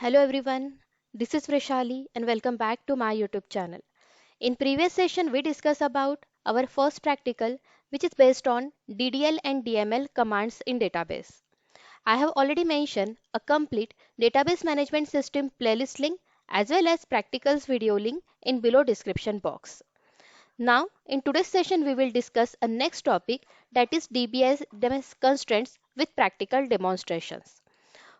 Hello everyone, this is Vrushali and welcome back to my YouTube channel. In previous session we discussed about our first practical which is based on DDL and DML commands in database. I have already mentioned a complete database management system playlist link as well as practicals video link in below description box. Now in today's session we will discuss a next topic that is DBS constraints with practical demonstrations.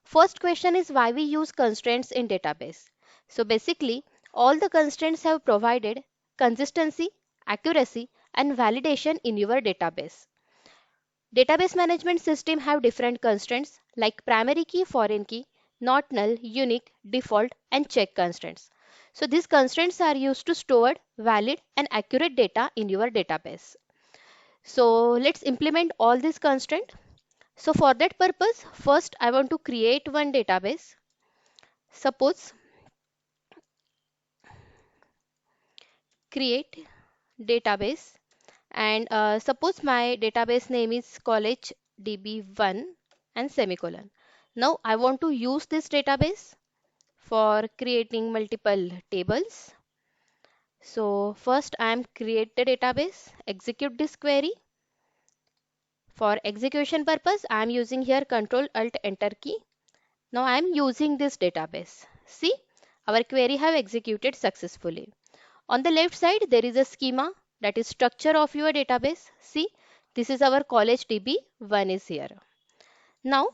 First question is why we use constraints in database. So basically, all the constraints have provided consistency, accuracy, and validation in your database. Database management system have different constraints like primary key, foreign key, not null, unique, default, and check constraints. So these constraints are used to store valid and accurate data in your database. So let's implement all these constraints. So for that purpose, first I want to create one database. Suppose create database and suppose my database name is college db1 and semicolon. Now I want to use this database for creating multiple tables. So first I am create the database, execute this query. For execution purpose I am using here Control Alt Enter key. Now I am using this database. See, our query have executed successfully. On the left side, there is a schema that is structure of your database. See, this is our college DB1 is here. Now,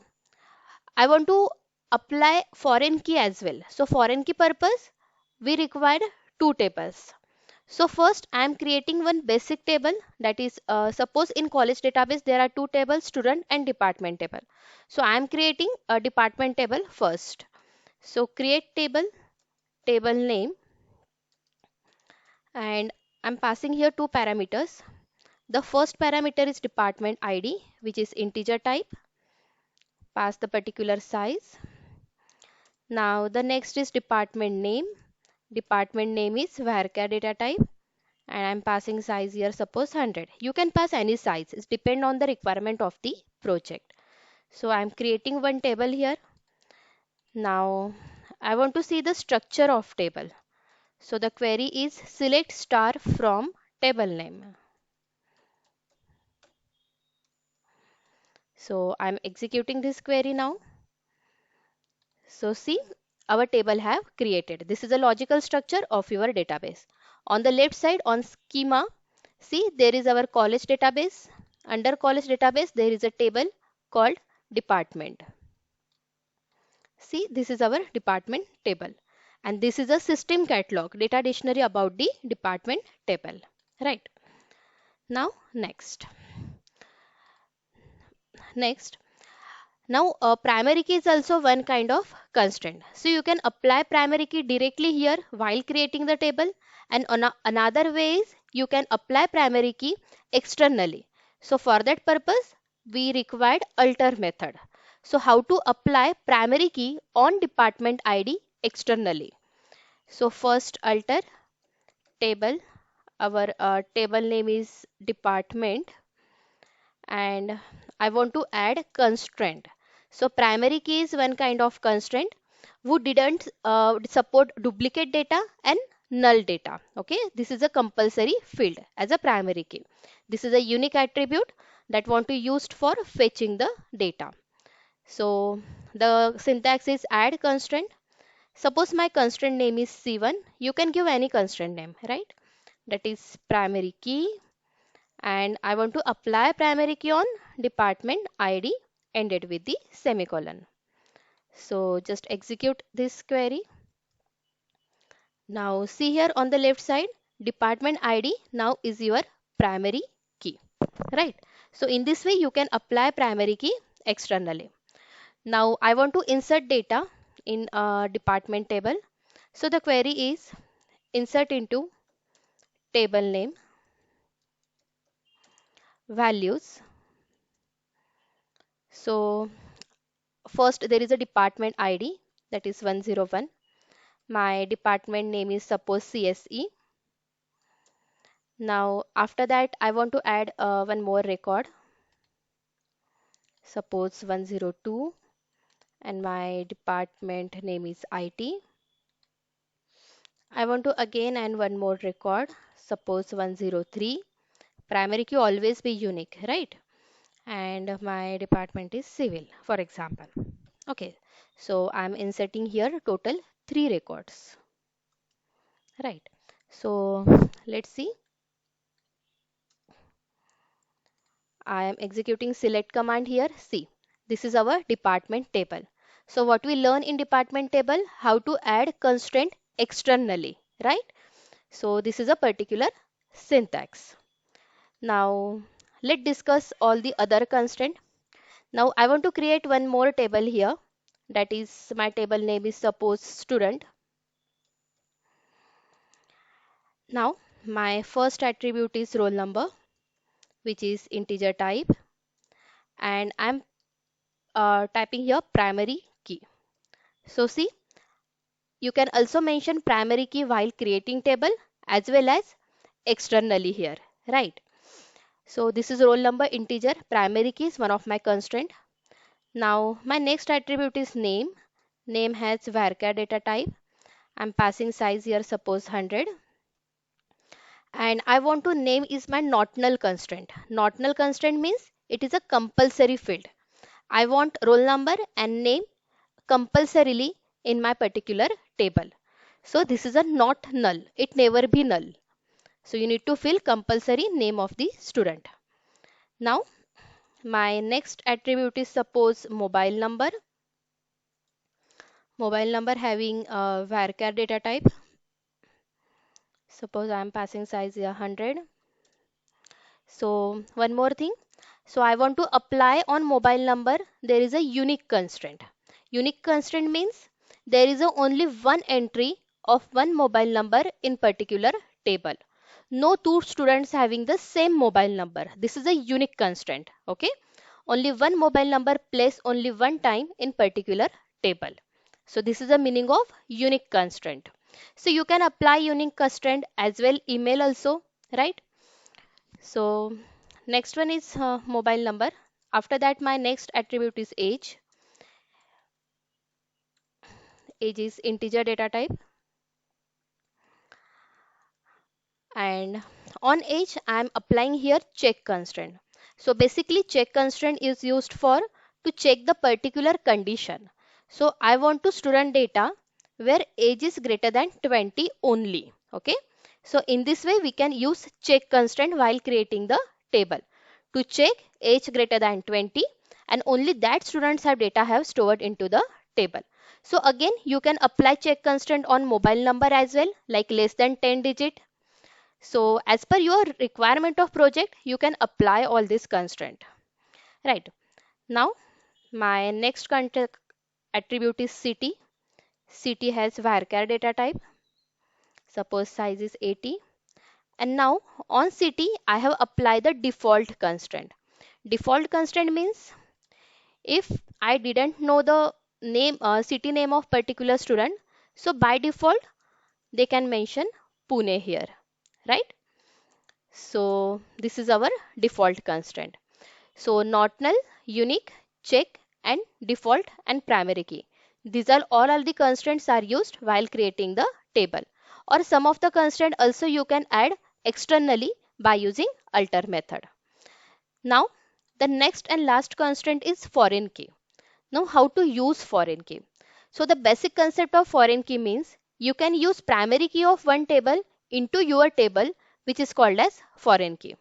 I want to apply foreign key as well. So, foreign key purpose, we require two tables. So, first I am creating one basic table that is, suppose in college database there are two tables, student and department table. So, I am creating a department table first. So, create table, table name, and I'm passing here two parameters. The first parameter is department ID, which is integer type. Pass the particular size. Now the next is department name. Department name is varchar data type and I'm passing size here suppose 100. You can pass any size. It depends on the requirement of the project. So I'm creating one table here. Now I want to see the structure of table. So the query is select star from table name. So I'm executing this query now. So see, our table have created. This is a logical structure of your database. On the left side on schema, see there is our college database. Under college database, there is a table called department. See, this is our department table. And this is a system catalog, data dictionary about the department table. Right. Now, next. Next, now, primary key is also one kind of constraint. So you can apply primary key directly here while creating the table. And on another way is you can apply primary key externally. So for that purpose, we required alter method. So how to apply primary key on department ID externally? So first alter table. Our table name is department and I want to add constraint. So primary key is one kind of constraint who didn't support duplicate data and null data. Okay, this is a compulsory field as a primary key. This is a unique attribute that want to used for fetching the data. So the syntax is add constraint. Suppose my constraint name is C1. You can give any constraint name, right? That is primary key and I want to apply primary key on department ID ended with the semicolon. So just execute this query. Now see here on the left side, department ID now is your primary key, right? So in this way you can apply primary key externally. Now I want to insert data in a department table. So the query is insert into table name, values. So first there is a department ID that is 101. My department name is suppose CSE. Now after that I want to add one more record. Suppose 102 and my department name is IT. I want to again add one more record. Suppose 103. Primary key always be unique, right? And my department is civil, for example. Okay, so I'm inserting here total 3 records, right? So let's see. I am executing select command here. See, this is our department table. So what we learn in department table, how to add constraint externally, right? So this is a particular syntax. Now let's discuss all the other constraint. Now I want to create one more table here. That is my table name is suppose student. Now my first attribute is roll number, which is integer type, and I'm typing here primary key. So see, you can also mention primary key while creating table as well as externally here, right? So this is roll number integer, primary key is one of my constraint. Now my next attribute is name. Name has varchar data type. I'm passing size here suppose 100, and I want to name is my not null constraint. Not null constraint means it is a compulsory field. I want roll number and name compulsorily in my particular table. So this is a not null. It never be null. So you need to fill compulsory name of the student. Now my next attribute is suppose mobile number. Mobile number having a varchar data type. Suppose I am passing size here 100. So one more thing. So I want to apply on mobile number. There is a unique constraint. Unique constraint means there is a only one entry of one mobile number in particular table. No two students having the same mobile number. This is a unique constraint. Okay. Only one mobile number placed only one time in particular table. So this is the meaning of unique constraint. So you can apply unique constraint as well email also, right? So next one is mobile number. After that, my next attribute is age. Age is integer data type, and on age I am applying here check constraint. So basically check constraint is used for to check the particular condition. So I want to student data where age is greater than 20 only. Okay. So in this way we can use check constraint while creating the table to check age greater than 20, and only that students have data have stored into the table. So again you can apply check constraint on mobile number as well, like less than 10 digit. So as per your requirement of project, you can apply all this constraint. Right. Now my next attribute is city. City has varchar data type. Suppose size is 80. And now on city, I have applied the default constraint. Default constraint means if I didn't know the name, city name of particular student, so by default, they can mention Pune here, right? So this is our default constraint. So not null, unique, check, and default and primary key. These are all the constraints are used while creating the table. Or some of the constraint also you can add externally by using alter method. Now the next and last constraint is foreign key. Now how to use foreign key? So the basic concept of foreign key means you can use primary key of one table into your table, which is called as foreign key.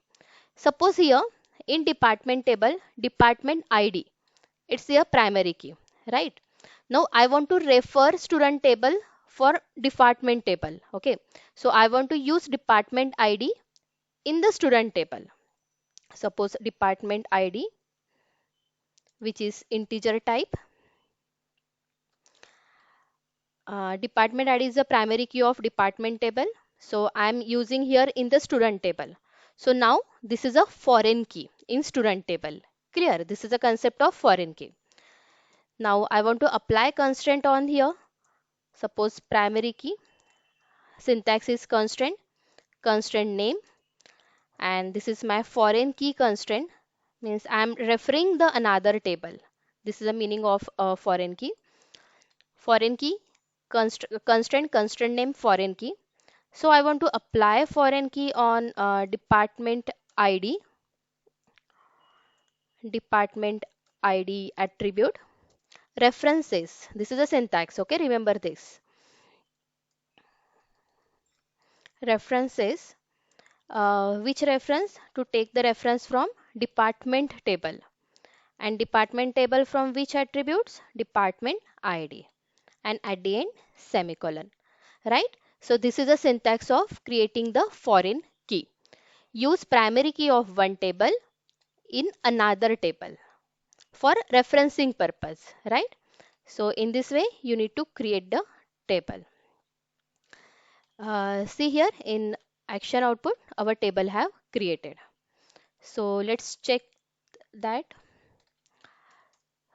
Suppose here in department table, department ID, it's your primary key, right? Now I want to refer student table for department table. Okay. So I want to use department ID in the student table. Suppose department ID, which is integer type. Department ID is the primary key of department table. So I am using here in the student table. So now this is a foreign key in student table. Clear? This is a concept of foreign key. Now I want to apply constraint on here. Suppose primary key, syntax is constraint, constraint name, and this is my foreign key constraint, means I am referring the another table. This is the meaning of foreign key. Foreign key, constraint name foreign key. So I want to apply foreign key on ID, department ID attribute. References, this is a syntax, okay, remember this. References, which reference? To take the reference from department table. And department table from which attributes? Department ID. And at the end, semicolon. Right? So this is the syntax of creating the foreign key. Use primary key of one table in another table for referencing purpose. Right? So in this way, you need to create the table. See here in action output, our table have created. So let's check that.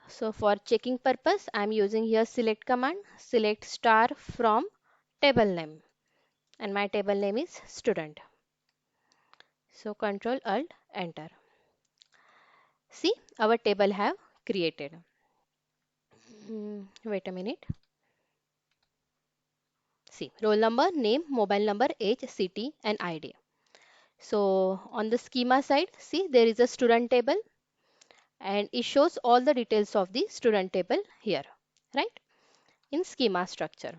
So for checking purpose, I am using here select command, select star from table name, and my table name is student. So Control Alt Enter. See, our table have created. Wait a minute. See, roll number, name, mobile number, age, city, and ID. So on the schema side, see there is a student table, and it shows all the details of the student table here, right? In schema structure.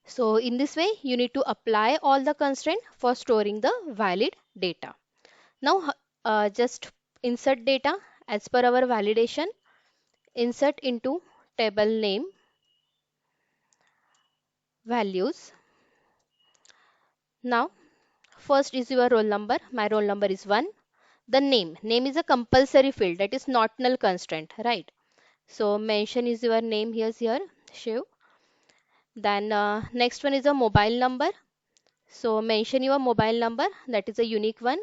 So in this way, you need to apply all the constraint for storing the valid data. Now just insert data as per our validation. Insert into table name values. Now first is your roll number. My roll number is 1. The name is a compulsory field, that is not null constraint, right? So mention is your name here, Shiv. Then next one is a mobile number. So mention your mobile number, that is a unique one.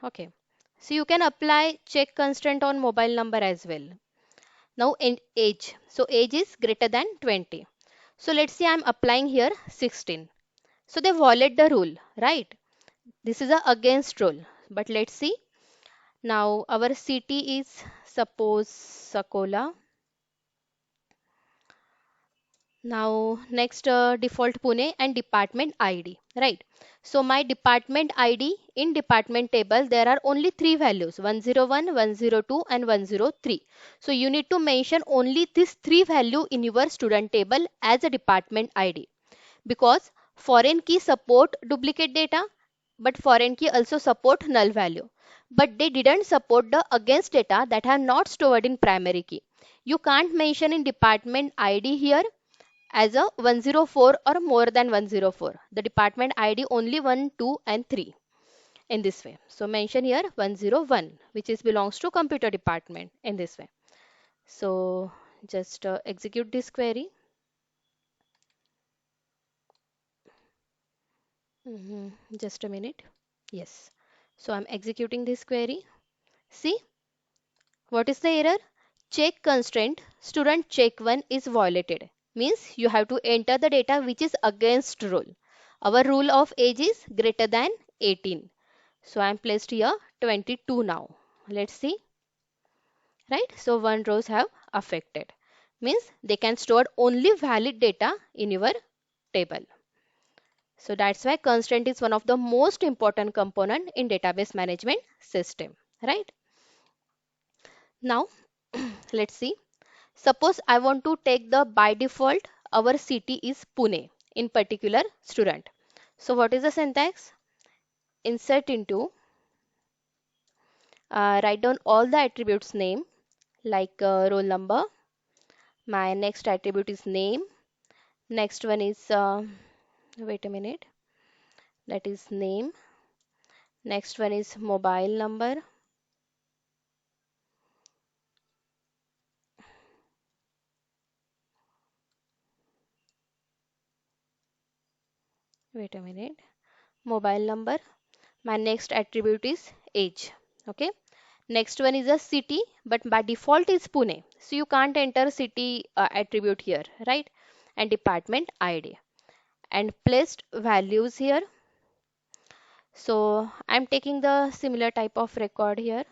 Okay. So you can apply check constraint on mobile number as well. Now in age. So age is greater than 20. So let's say I'm applying here 16. So they violate the rule, right? This is a against rule. But let's see. Now our city is suppose Sakola. Now next default Pune and department ID, right? So my department ID in department table there are only three values 101, 102 and 103. So you need to mention only these three value in your student table as a department ID because foreign key support duplicate data but foreign key also support null value but they didn't support the against data that are not stored in primary key. You can't mention in department ID here as a 104 or more than 104. The department ID only 1, 2 and 3 in this way. So mention here 101 which is belongs to computer department in this way. So just execute this query. Just a minute. Yes. So I'm executing this query. See what is the error? Check constraint student check 1 is violated. Means you have to enter the data which is against rule. Our rule of age is greater than 18. So I am placed here 22 now. Let's see. Right. So one rows have affected. Means they can store only valid data in your table. So that's why constraint is one of the most important component in database management system. Right. Now let's see. Suppose I want to take the by default our city is Pune in particular student. So what is the syntax? Insert into write down all the attributes name like roll number. My next attribute is name. Next one is wait a minute. That is name. Next one is mobile number. Wait a minute. Mobile number. My next attribute is age. Okay. Next one is a city, but by default is Pune. So you can't enter city attribute here, right? And department ID. And placed values here. So I'm taking the similar type of record here.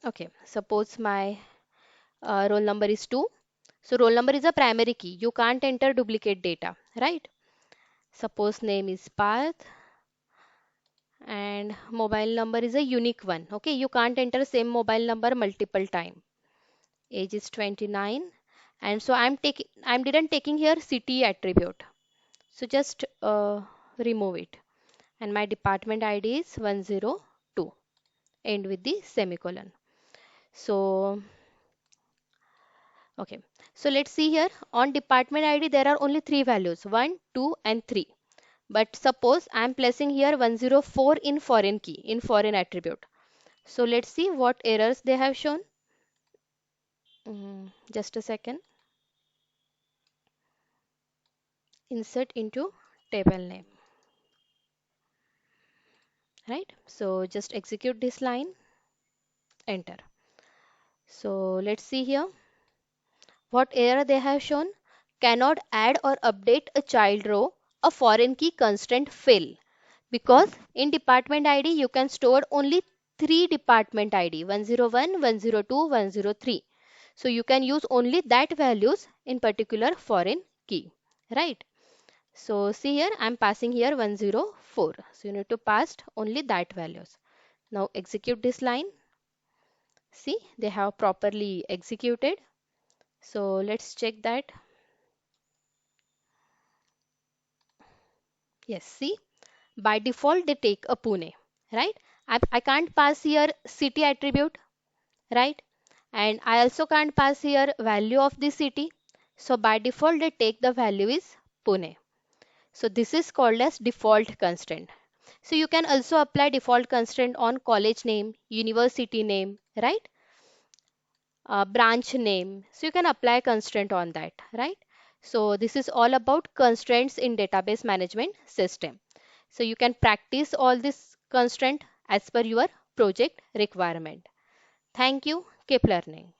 Okay, suppose my roll number is 2. So roll number is a primary key. You can't enter duplicate data, right? Suppose name is Parth and mobile number is a unique one. Okay, you can't enter same mobile number multiple time. Age is 29 and so I'm didn't taking here city attribute. So just remove it. And my department ID is 102. End with the semicolon. So okay. So let's see here on department ID there are only three values 1, 2 and 3. But suppose I am placing here 104 in foreign key in foreign attribute. So let's see what errors they have shown. Just a second. Insert into table name. Right. So just execute this line. Enter. So let's see here what error they have shown. Cannot add or update a child row. A foreign key constraint fail. Because in department ID you can store only three department ID 101, 102, 103. So you can use only that values in particular foreign key, right? So see here I'm passing here 104. So you need to pass only that values. Now execute this line. See they have properly executed. So let's check that. Yes, see by default they take a Pune, right? I can't pass here city attribute, right? And I also can't pass here value of the city. So by default they take the value is Pune. So this is called as default constraint. So you can also apply default constraint on college name, university name, right? Branch name. So you can apply constraint on that, right? So this is all about constraints in database management system. So you can practice all this constraint as per your project requirement. Thank you. Keep learning.